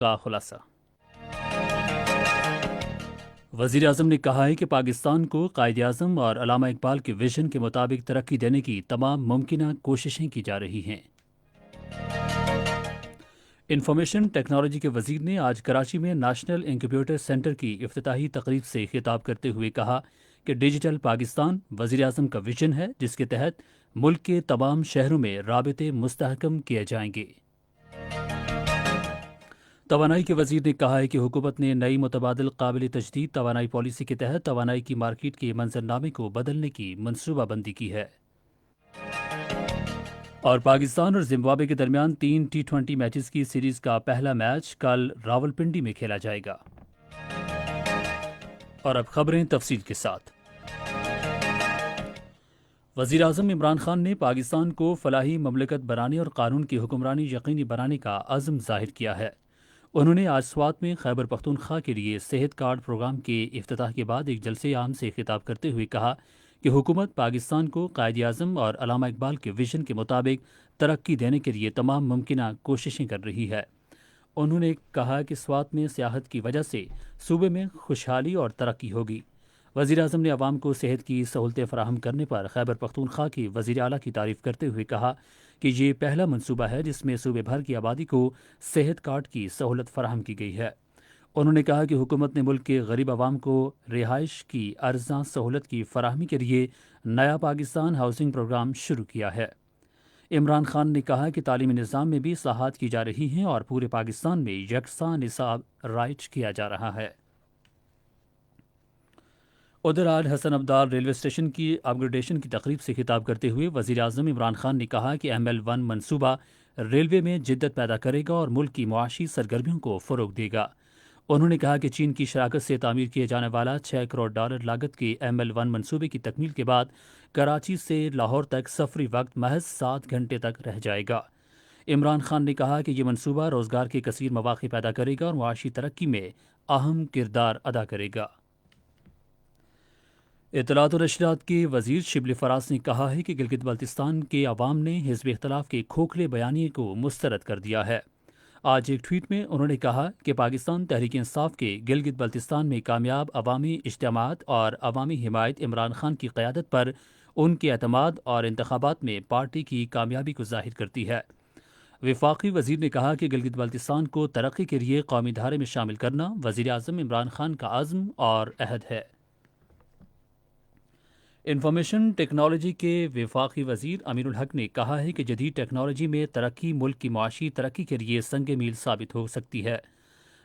کا خلاصہ۔ وزیر اعظم نے کہا ہے کہ پاکستان کو قائد اعظم اور علامہ اقبال کے ویژن کے مطابق ترقی دینے کی تمام ممکنہ کوششیں کی جا رہی ہیں۔ انفارمیشن ٹیکنالوجی کے وزیر نے آج کراچی میں نیشنل انکیوبیٹر سینٹر کی افتتاحی تقریب سے خطاب کرتے ہوئے کہا کہ ڈیجیٹل پاکستان وزیر اعظم کا ویژن ہے، جس کے تحت ملک کے تمام شہروں میں رابطے مستحکم کیے جائیں گے۔ توانائی کے وزیر نے کہا ہے کہ حکومت نے نئی متبادل قابل تجدید توانائی پالیسی کے تحت توانائی کی مارکیٹ کے منظرنامے کو بدلنے کی منصوبہ بندی کی ہے۔ اور پاکستان اور زمبابوے کے درمیان 3 T20 میچز کی سیریز کا پہلا میچ کل راولپنڈی میں کھیلا جائے گا۔ اور اب خبریں تفصیل کے ساتھ۔ وزیر اعظم عمران خان نے پاکستان کو فلاحی مملکت بنانے اور قانون کی حکمرانی یقینی بنانے کا عزم ظاہر کیا ہے۔ انہوں نے آج سوات میں خیبر پختونخوا کے لیے صحت کارڈ پروگرام کے افتتاح کے بعد ایک جلسے عام سے خطاب کرتے ہوئے کہا کہ حکومت پاکستان کو قائد اعظم اور علامہ اقبال کے ویژن کے مطابق ترقی دینے کے لیے تمام ممکنہ کوششیں کر رہی ہے۔ انہوں نے کہا کہ سوات میں سیاحت کی وجہ سے صوبے میں خوشحالی اور ترقی ہوگی۔ وزیر اعظم نے عوام کو صحت کی سہولتیں فراہم کرنے پر خیبر پختونخوا کے وزیر اعلیٰ کی تعریف کرتے ہوئے کہا کہ یہ پہلا منصوبہ ہے جس میں صوبے بھر کی آبادی کو صحت کارڈ کی سہولت فراہم کی گئی ہے۔ انہوں نے کہا کہ حکومت نے ملک کے غریب عوام کو رہائش کی ارزاں سہولت کی فراہمی کے لیے نیا پاکستان ہاؤسنگ پروگرام شروع کیا ہے۔ عمران خان نے کہا کہ تعلیمی نظام میں بھی اصلاحات کی جا رہی ہیں اور پورے پاکستان میں یکساں نصاب رائج کیا جا رہا ہے۔ ادھر آج حسن ابدال ریلوے اسٹیشن کی اپ گریڈیشن کی تقریب سے خطاب کرتے ہوئے وزیر اعظم عمران خان نے کہا کہ ML1 منصوبہ ریلوے میں جدت پیدا کرے گا اور ملک کی معاشی سرگرمیوں کو فروغ دے گا۔ انہوں نے کہا کہ چین کی شراکت سے تعمیر کیے جانے والا $6 کروڑ لاگت کے ML1 منصوبے کی تکمیل کے بعد کراچی سے لاہور تک سفری وقت محض 7 گھنٹے تک رہ جائے گا۔ عمران خان نے کہا کہ یہ منصوبہ روزگار کے کثیر مواقع پیدا کرے گا اور معاشی ترقی میں اہم کردار ادا کرے گا۔ اطلاعات و نشریات کے وزیر شبلی فراز نے کہا ہے کہ گلگت بلتستان کے عوام نے حزب اختلاف کے کھوکھلے بیانیے کو مسترد کر دیا ہے۔ آج ایک ٹویٹ میں انہوں نے کہا کہ پاکستان تحریک انصاف کے گلگت بلتستان میں کامیاب عوامی اجتماعات اور عوامی حمایت عمران خان کی قیادت پر ان کے اعتماد اور انتخابات میں پارٹی کی کامیابی کو ظاہر کرتی ہے۔ وفاقی وزیر نے کہا کہ گلگت بلتستان کو ترقی کے لیے قومی دھارے میں شامل کرنا وزیر اعظم عمران خان کا عزم اور عہد ہے۔ انفارمیشن ٹیکنالوجی کے وفاقی وزیر امین الحق نے کہا ہے کہ جدید ٹیکنالوجی میں ترقی ملک کی معاشی ترقی کے لیے سنگ میل ثابت ہو سکتی ہے۔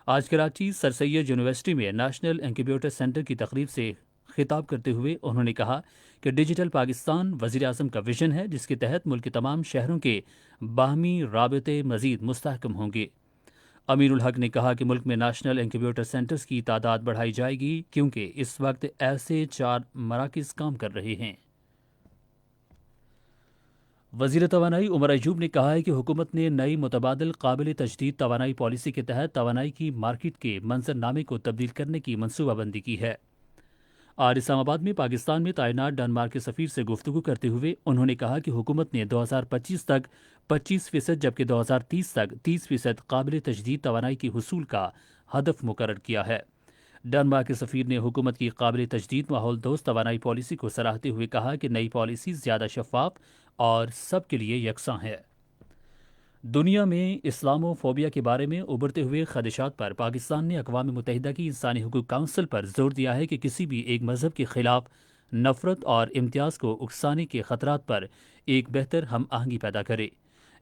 آج کراچی سر سید یونیورسٹی میں نیشنل انکیوبیٹر سینٹر کی تقریب سے خطاب کرتے ہوئے انہوں نے کہا کہ ڈیجیٹل پاکستان وزیر اعظم کا ویژن ہے جس کے تحت ملک کے تمام شہروں کے باہمی رابطے مزید مستحکم ہوں گے۔ امین الحق نے کہا کہ ملک میں نیشنل انکیوبیٹر سینٹرز کی تعداد بڑھائی جائے گی کیونکہ اس وقت ایسے 4 مراکز کام کر رہے ہیں۔ وزیر توانائی عمر ایوب نے کہا ہے کہ حکومت نے نئی متبادل قابل تجدید توانائی پالیسی کے تحت توانائی کی مارکیٹ کے منظرنامے کو تبدیل کرنے کی منصوبہ بندی کی ہے۔ آج اسلام آباد میں پاکستان میں تعینات ڈنمارک کے سفیر سے گفتگو کرتے ہوئے انہوں نے کہا کہ حکومت نے 2025 تک 25% جبکہ 2030 تک 30% قابل تجدید توانائی کے حصول کا ہدف مقرر کیا ہے۔ ڈنمارک کے سفیر نے حکومت کی قابل تجدید ماحول دوست توانائی پالیسی کو سراہتے ہوئے کہا کہ نئی پالیسی زیادہ شفاف اور سب کے لیے یکساں ہے۔ دنیا میں اسلامو فوبیا کے بارے میں ابھرتے ہوئے خدشات پر پاکستان نے اقوام متحدہ کی انسانی حقوق کونسل پر زور دیا ہے کہ کسی بھی ایک مذہب کے خلاف نفرت اور امتیاز کو اکسانے کے خطرات پر ایک بہتر ہم آہنگی پیدا کرے۔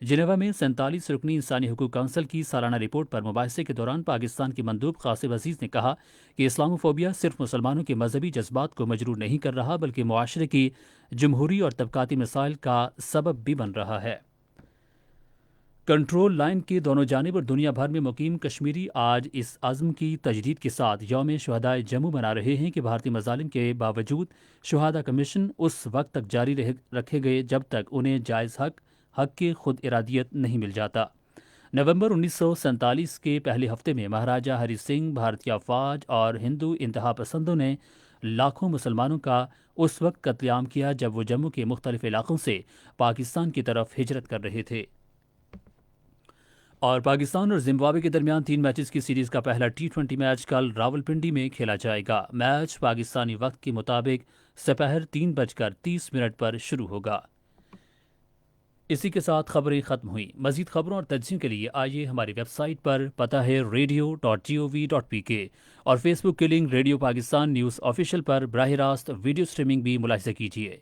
جنیوا میں 47 رکنی انسانی حقوق کونسل کی سالانہ رپورٹ پر مباحثے کے دوران پاکستان کے مندوب قاسم عزیز نے کہا کہ اسلامو فوبیا صرف مسلمانوں کے مذہبی جذبات کو مجروح نہیں کر رہا بلکہ معاشرے کی جمہوری اور طبقاتی مسائل کا سبب بھی بن رہا ہے۔ کنٹرول لائن کے دونوں جانب اور دنیا بھر میں مقیم کشمیری آج اس عزم کی تجدید کے ساتھ یوم شہدائے جموں منا رہے ہیں کہ بھارتی مظالم کے باوجود شہداء کا مشن اس وقت تک جاری رکھے گئے جب تک انہیں جائز حق کی خود ارادیت نہیں مل جاتا۔ نومبر 1947 کے پہلے ہفتے میں مہاراجہ ہری سنگھ، بھارتیہ فوج اور ہندو انتہا پسندوں نے لاکھوں مسلمانوں کا اس وقت قتل عام کیا جب وہ جموں کے مختلف علاقوں سے پاکستان کی طرف ہجرت کر رہے تھے۔ اور پاکستان اور زمبابوے کے درمیان 3 میچز کی سیریز کا پہلا T20 میچ کل راولپنڈی میں کھیلا جائے گا۔ میچ پاکستانی وقت کے مطابق سپہر 3:30 پر شروع ہوگا۔ اسی کے ساتھ خبریں ختم ہوئیں۔ مزید خبروں اور تجزیوں کے لیے آئیے ہماری ویب سائٹ پر، پتہ ہے radio.gov.pk، اور فیس بک کے link radio Pakistan news official پر براہ راست ویڈیو سٹریمنگ بھی ملاحظہ کیجیے۔